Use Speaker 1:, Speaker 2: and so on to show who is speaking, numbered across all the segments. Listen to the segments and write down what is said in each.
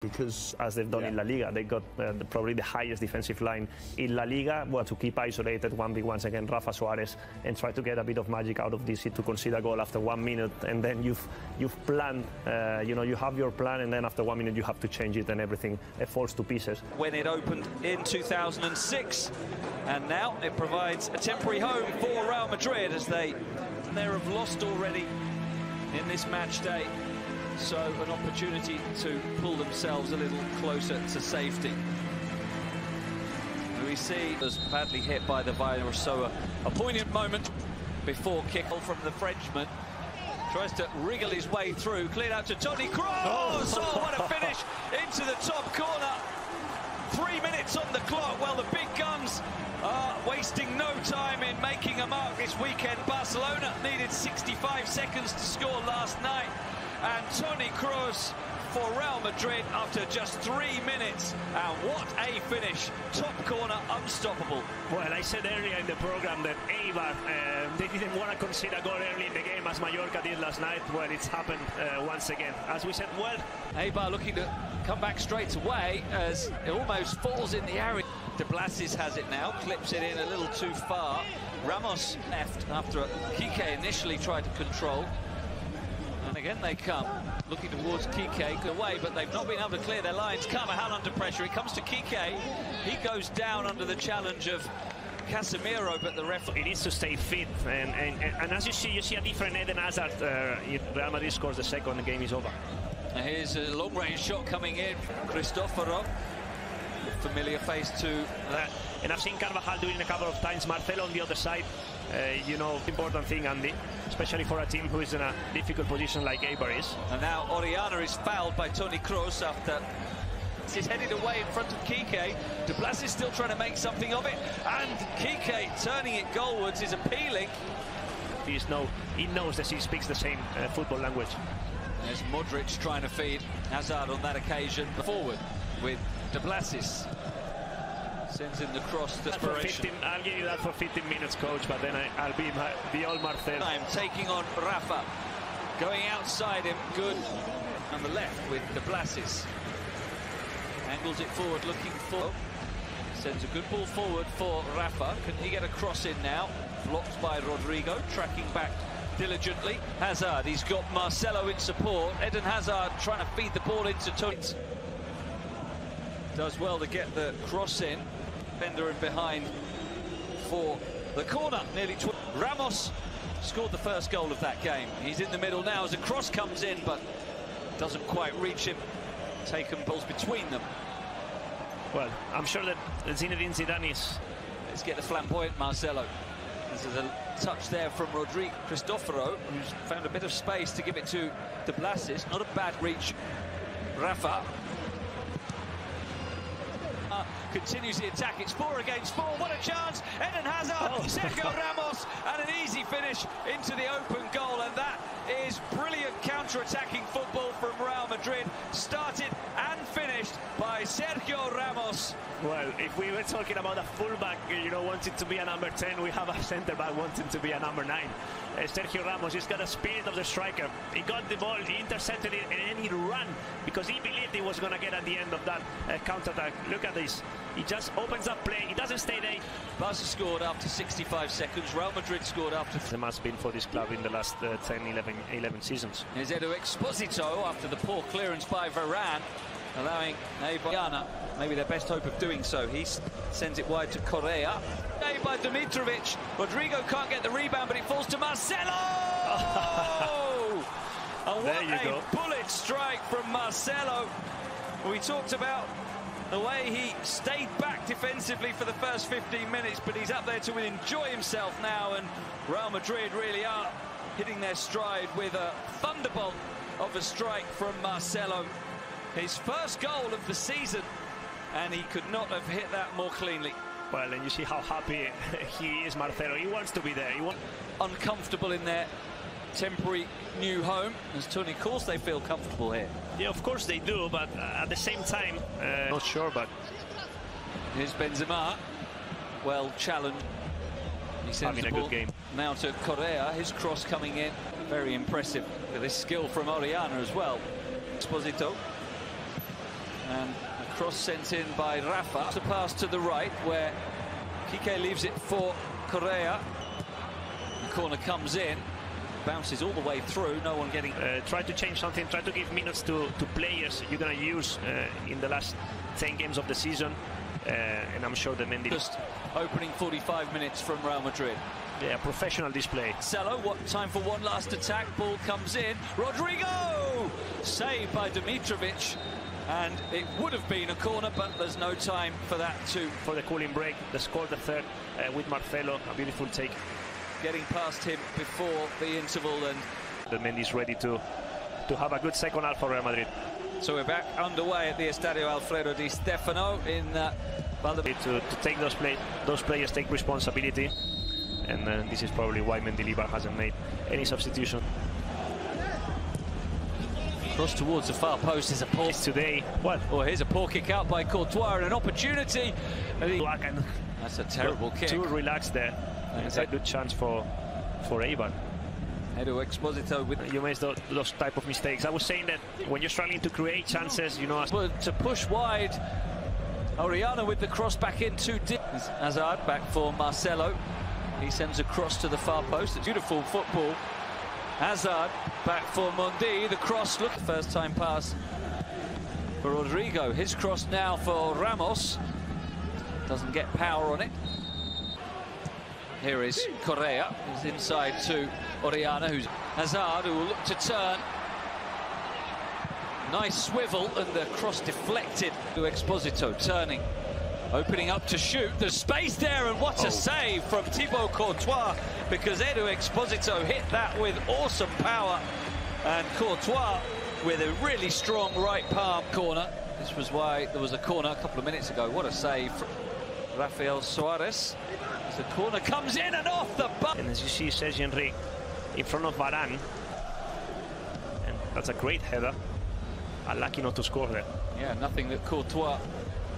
Speaker 1: because as they've done in La Liga, they got probably the highest defensive line in La Liga. Well, to keep isolated 1v1s against Rafa Suarez and try to get a bit of magic out of this, to concede a goal after 1 minute, and then you've planned, you have your plan, and then after 1 minute you have to change it, and everything falls to pieces.
Speaker 2: When it opened in 2006, and now it provides a temporary home for Real Madrid as they have lost already in this match day. So an opportunity to pull themselves a little closer to safety. We see was badly hit by the virus, so a poignant moment before kick-off from the Frenchman. Tries to wriggle his way through, cleared out to Toni Kroos. Oh, what a finish into the top corner. 3 minutes on the clock. Well, the big guns are wasting no time in making a mark this weekend. Barcelona needed 65 seconds to score last night. And Toni Kroos for Real Madrid after just 3 minutes. And what a finish. Top corner, unstoppable.
Speaker 3: Well, I said earlier in the program that Eibar, they didn't want to concede a goal early in the game as Mallorca did last night. Well, it's happened once again. As we said, well,
Speaker 2: Eibar looking to come back straight away as it almost falls in the area. De Blasis has it now, clips it in a little too far. Ramos left after Kike initially tried to control. And again they come, looking towards Kike, away, but they've not been able to clear their lines. Carvajal under pressure, it comes to Kike. He goes down under the challenge of Casemiro, but the referee
Speaker 3: needs to stay fit. And as you see a different Eden Hazard. Real Madrid scores the second, the game is over.
Speaker 2: And here's a long-range shot coming in. Cristoforo, familiar face to that.
Speaker 3: And I've seen Carvajal doing it a couple of times. Marcelo on the other side. Important thing, Andy, especially for a team who is in a difficult position like Eibar is.
Speaker 2: And now Oriana is fouled by Toni Kroos after he's headed away in front of Kike. De Blas is still trying to make something of it, and Kike turning it goalwards is appealing.
Speaker 3: He knows that he speaks the same football language.
Speaker 2: There's Modric trying to feed Hazard on that occasion. Forward with De Blasis. Sends in the cross. Desperation.
Speaker 3: I'll give you that for 15 minutes, coach, but then I'll be the old Marcelo.
Speaker 2: I'm taking on Rafa. Going outside him, good. On the left with De Blasis. Angles it forward, looking for. Sends a good ball forward for Rafa. Can he get a cross in now? Blocked by Rodrigo, tracking back diligently. Hazard, he's got Marcelo in support. Eden Hazard trying to feed the ball into Toni. Does well to get the cross in. Defender in behind for the corner. Nearly Ramos scored the first goal of that game. He's in the middle now as a cross comes in, but doesn't quite reach him. Taken balls between them.
Speaker 3: Well, I'm sure that Zinedine Zidane is.
Speaker 2: Let's get the flamboyant Marcelo. This is a touch there from Rodrigo Cristoforo, who's found a bit of space to give it to De Blasis. Not a bad reach. Rafa continues the attack. It's 4 against 4. What a chance! Eden Hazard, Sergio Ramos, and an easy finish into the open goal. And that is brilliant counter-attacking football from Real Madrid. Started and finished by Sergio Ramos.
Speaker 3: Well, if we were talking about a fullback, wanting to be a number 10, we have a centre-back wanting to be a number 9. Sergio Ramos, he's got a spirit of the striker. He got the ball, he intercepted it, and then he ran because he believed he was going to get at the end of that counter-attack. Look at this. He just opens up play. He doesn't stay there.
Speaker 2: Barca scored after 65 seconds. Real Madrid scored after...
Speaker 3: There must have been for this club in the last 10, 11 seasons.
Speaker 2: Here's Edu Exposito after the poor clearance by Varane, allowing Eibar, maybe their best hope of doing so. He sends it wide to Correa. Saved by Dimitrovic. Rodrigo can't get the rebound, but it falls to Marcelo! And what a bullet strike from Marcelo. We talked about the way he stayed back defensively for the first 15 minutes, but he's up there to enjoy himself now, and Real Madrid really are hitting their stride with a thunderbolt of a strike from Marcelo. His first goal of the season, and he could not have hit that more cleanly.
Speaker 3: Well, and you see how happy he is, Marcelo. He wants to be there.
Speaker 2: Uncomfortable in their temporary new home. As Toni calls, they feel comfortable here.
Speaker 3: Yeah, of course they do, but at the same time, not sure, but...
Speaker 2: Here's Benzema. Well challenged. He sends
Speaker 3: having a good game.
Speaker 2: Now to Correa, his cross coming in. Very impressive with this skill from Oriana as well. Exposito. And a cross sent in by Rafa. To pass to the right, where Kike leaves it for Correa. The corner comes in, bounces all the way through, no one getting...
Speaker 3: Try to change something, try to give minutes to players you're going to use in the last 10 games of the season. And I'm sure the Mendy...
Speaker 2: Just opening 45 minutes from Real Madrid.
Speaker 3: Yeah, professional display.
Speaker 2: Cello, what time for one last attack? Ball comes in. Rodrigo! Saved by Dimitrovic. And it would have been a corner, but there's no time for that too.
Speaker 3: For the cooling break, they scored the third with Marcelo. A beautiful take.
Speaker 2: Getting past him before the interval, and
Speaker 3: the Mendy's ready to have a good second half for Real Madrid.
Speaker 2: So we're back underway at the Estadio Alfredo Di Stefano in Valladolid.
Speaker 3: To take those players take responsibility, and this is probably why Mendilibar hasn't made any substitution.
Speaker 2: Cross towards the far post is a poor...
Speaker 3: Today, what?
Speaker 2: Oh, here's a poor kick out by Courtois and an opportunity. That's a terrible kick.
Speaker 3: Too relaxed there. It's a good chance for Ейбер.
Speaker 2: Edu Exposito with...
Speaker 3: You made those type of mistakes. I was saying that when you're struggling to create chances, you know...
Speaker 2: But to push wide, Oriana with the cross back in too deep. Hazard back for Marcelo. He sends a cross to the far post. A beautiful football. Hazard back for Mundi. The cross, look, first time pass for Rodrigo. His cross now for Ramos. Doesn't get power on it. Here is Correa. He's inside to Oriana, who's Hazard, who will look to turn. Nice swivel, and the cross deflected to Exposito, turning. Opening up to shoot. There's space there, and what a save from Thibaut Courtois, because Edu Exposito hit that with awesome power. And Courtois with a really strong right palm corner. This was why there was a corner a couple of minutes ago. What a save from Rafael Suarez. As the corner comes in and off the butt.
Speaker 3: And as you see, Sergi Enrique in front of Varane. And that's a great header. Unlucky not to score there.
Speaker 2: Yeah, nothing that Courtois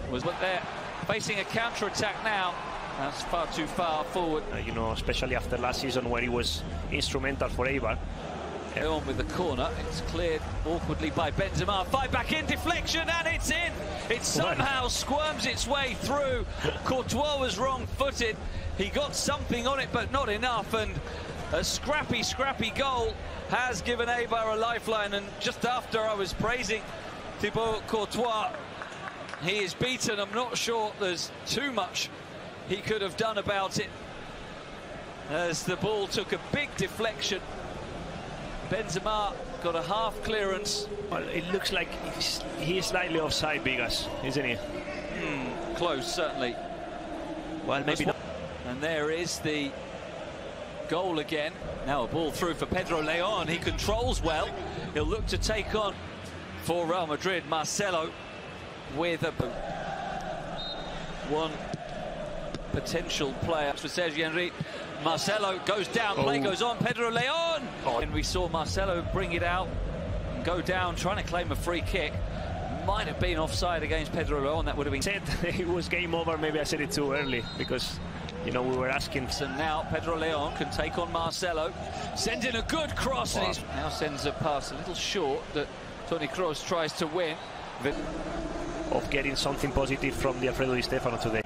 Speaker 2: was, but they're facing a counter-attack now. That's far too far forward.
Speaker 3: You know, especially after last season where he was instrumental for Ейбер.
Speaker 2: On with the corner, it's cleared awkwardly by Benzema. Fight back in, deflection, and it's in. It somehow squirms its way through. Courtois was wrong-footed. He got something on it, but not enough. And a scrappy goal has given Ейбер a lifeline. And just after I was praising Thibaut Courtois, he is beaten. I'm not sure there's too much he could have done about it, as the ball took a big deflection. Benzema got a half clearance.
Speaker 3: Well, it looks like he's slightly offside, Bigas, isn't he?
Speaker 2: Close, certainly.
Speaker 3: Well, maybe not.
Speaker 2: And there is the goal again. Now a ball through for Pedro Leon. He controls well. He'll look to take on for Real Madrid. Marcelo with a boot. One potential player for Sergi Enrique. Marcelo goes down, play goes on, Pedro Leon! And we saw Marcelo bring it out and go down, trying to claim a free kick. Might have been offside against Pedro Leon, that would have been...
Speaker 3: Said it was game over, maybe I said it too early, because, you know, we were asking...
Speaker 2: So now Pedro Leon can take on Marcelo, sends in a good cross, and he now sends a pass a little short that Toni Kroos tries to win.
Speaker 3: Of getting something positive from the Alfredo Di Stefano today.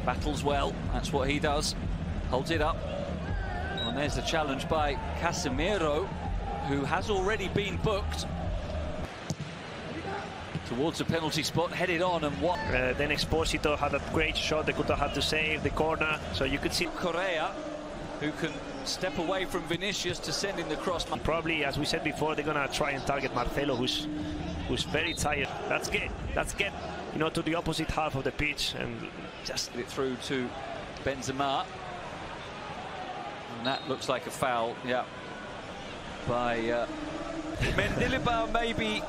Speaker 2: Battles well, that's what he does. Holds it up. And there's the challenge by Casemiro, who has already been booked. Towards the penalty spot, headed on, and what?
Speaker 3: Then Exposito had a great shot. They could have had to save the corner, so you could see
Speaker 2: Correa, who can step away from Vinicius to send in the cross.
Speaker 3: Probably, as we said before, they're gonna try and target Marcelo, who's very tired. Let's get you know, to the opposite half of the pitch and just
Speaker 2: get it through to Benzema. And that looks like a foul, yeah, by Mendilibar maybe.